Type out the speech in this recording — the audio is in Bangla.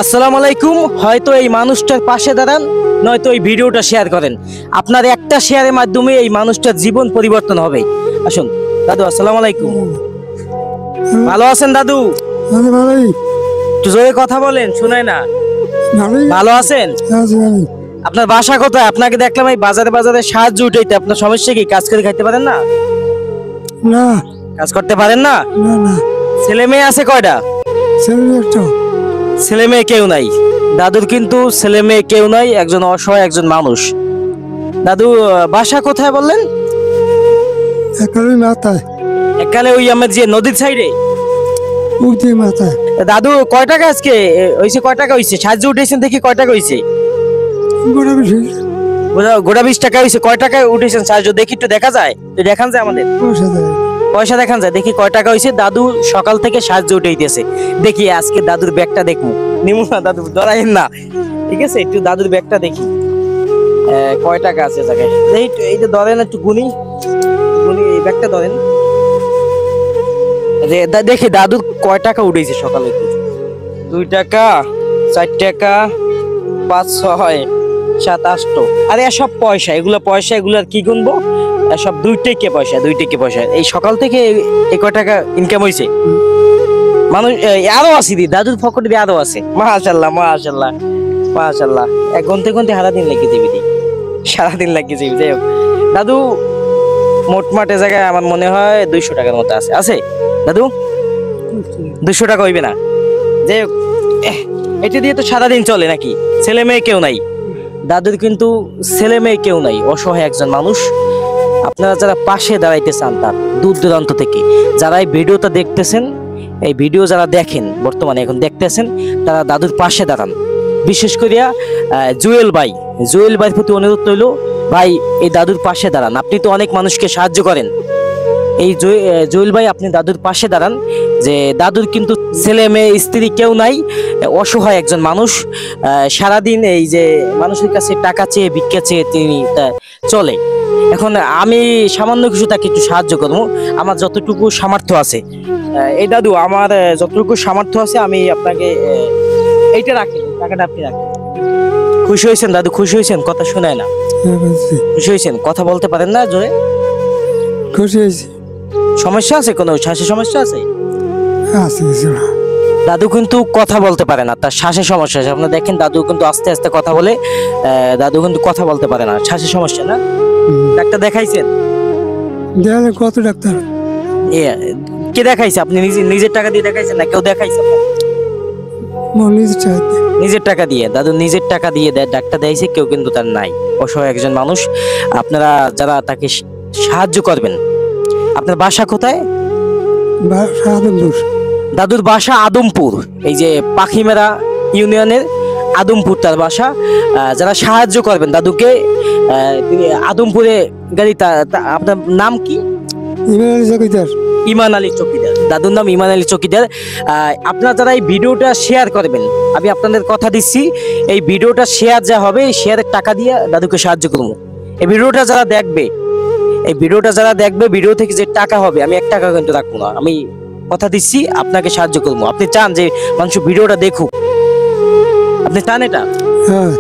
আসসালামু আলাইকুম। হয়তো এই মানুষটার পাশে দাঁড়ান, নয়তো এই ভিডিওটা শেয়ার করেন। আপনার একটা শেয়ারের মাধ্যমে এই মানুষটার জীবন পরিবর্তন হবে। আসুন দাদু, আসসালামু আলাইকুম। ভালো আছেন দাদু? ভালোই একটু জোরে কথা বলেন, শোনায় না। ভালোই ভালো আছেন? আছি ভালোই। আপনার বাসা কোথায়? আপনাকে দেখলাম এই বাজারে বাজারে সাহায্য উঠাইতে। আপনার সমস্যা কি? কাজ করে খাইতে পারেন না? না কাজ করতে পারেন না? না না ছেলে মেয়ে আছে কয়টা? ছেলে একটা ছেলে মেয়ে কেউ নাই। দাদুর কিন্তু ছেলে মেয়ে কেউ নাই, একজন অসহায় একজন মানুষ। দাদু বাসা কোথায় বললেন? একারই মাথায় একালে ওই আমার যে নদীর সাইডে। উঠতে মাথায় দাদু কয় টাকা আজকে হইছে? কয় টাকা হইছে? সাহায্য উঠেছেন দেখি, কয় টাকা হইছে? গোটা বেশি গোটা 20 টাকা হইছে। কয় টাকা উঠেছেন সাহায্য দেখি, একটু দেখা যায়? তো দেখান যায় আমাদের পয়সা দেয়। পয়সা দেখান যায়, দেখি কয় টাকা হইছে। দাদু সকাল থেকে সাহায্য উঠাইতেছে। দেখি আজকে দাদুর ব্যাগটা দেখবো। নিমু না দাদু, ডরাইন না, ঠিক আছে? একটু দাদুর ব্যাগটা দেখি কয় টাকা আছে জায়গায়। দেখি একটু, এইটা ধরেন, একটু গুনি গুনি, এই ব্যাগটা ধরেন। দেখি দাদুর কয় টাকা উঠেছে সকালে। 2 টাকা, 4 টাকা, 5, 6, 7, 8। আরে সব পয়সা, এগুলো পয়সা, এগুলো আর কি গুনবো? সব 2 টাকা পয়সা, 2 টাকা পয়সা। এই সকাল থেকে এই কয় টাকা ইনকাম হয়েছে। মানুষ আরো আছে দি, দাদুর পকেটে দিয়ে আরো আছে। মাশাআল্লাহ মাশাআল্লাহ মাশাআল্লাহ। এক ঘন্টা ঘন্টা সারাদিন লাগিয়ে দিবি দি, সারাদিন লাগিয়ে দিবি। যাই হোক দাদু, মোটমাটে জায়গায় আমার মনে হয় 200 টাকার মতো আছে। আছে দাদু? 200 টাকা হইবে না? যাই হোক, এটা দিয়ে তো সারাদিন চলে নাকি? ছেলে মেয়ে কেউ নাই দাদুর, কিন্তু ছেলে মেয়ে কেউ নাই, অসহায় একজন মানুষ। আপনারা যারা পাশে দাঁড়াইতে চান, তার দূর দূরান্ত থেকে যারা এই ভিডিওটা দেখতেছেন, এই ভিডিও যারা দেখেন বর্তমানে এখন দেখতেছেন, তারা দাদুর পাশে দাঁড়ান। বিশেষ করিয়া জুয়েল ভাইয়ের প্রতি অনুরোধ রইল, ভাই এই দাদুর পাশে দাঁড়ান। আপনি তো অনেক মানুষকে সাহায্য করেন। এই জুয়েল ভাই, আপনি দাদুর পাশে দাঁড়ান। যে দাদুর কিন্তু ছেলে মেয়ে স্ত্রী কেউ নাই, অসহায় একজন মানুষ। সারাদিন এই যে মানুষের কাছে টাকা চেয়ে ভিক্ষা চেয়ে তিনি চলে। এখন আমি সামান্য কিছু তাকে একটু সাহায্য করবো, আমার যতটুকু সামর্থ্য আছে। এই দাদু, আমার যতটুকু সামর্থ্য আছে আমি আপনাকে এইটা রাখেন, টাকাটা আপনি রাখেন। খুশি হয়েছেন দাদু? খুশি হয়েছেন? কথা শোনায় না। খুশি হয়েছেন? কথা বলতে পারেন না জোরে? খুশি হয়েছি। সমস্যা আছে? কোনো শ্বাসের সমস্যা আছে? আছে কিছু না। দাদু কিন্তু কথা বলতে পারে না, তার শ্বাসের সমস্যা আছে। আপনারা দেখেন দাদু কিন্তু আস্তে আস্তে কথা বলে। দাদু কিন্তু কথা বলতে পারে না, শ্বাসের সমস্যা না? ডাক্তার দেখাইছেন? দেয়ালে কত ডাক্তার এ, কে দেখাইছে? আপনি নিজের টাকা দিয়ে দেখাইছেন না কেউ দেখাইছে আপনাকে? মনে চাইতে নিজের টাকা দিয়ে, দাদু নিজের টাকা দিয়ে ডাক্তার দেখাইছে, কেউ কিন্তু তার নাই। অসহায় একজন মানুষ। আপনারা যারা তাকে সাহায্য করবেন। আপনার বাসা কোথায়? সাহায্য দাদুর বাসা আদমপুর, এই যে পাখিমেরা ইউনিয়নের আদমপুর তার বাসা। যারা সাহায্য করবেন দাদুকে, তিনি আদমপুরে গাড়ি। আপনার নাম কি? চকিদার। ইমান আলী চকিদার। দাদুর নাম ইমান আলী চকিদার। আপনারা যারা এই ভিডিওটা শেয়ার করবেন, আমি আপনাদের কথা দিচ্ছি, এই ভিডিওটা শেয়ার যা হবে, এই শেয়ারের টাকা দিয়ে দাদুকে সাহায্য করবো। এই ভিডিওটা যারা দেখবে, ভিডিও থেকে যে টাকা হবে, আমি 1 টাকা কিন্তু রাখবো না। আমি কথা দিচ্ছি, আপনাকে সাহায্য করবো। আপনি চান যে মানুষ ভিডিওটা দেখুক? আপনি চান এটা? হ্যাঁ।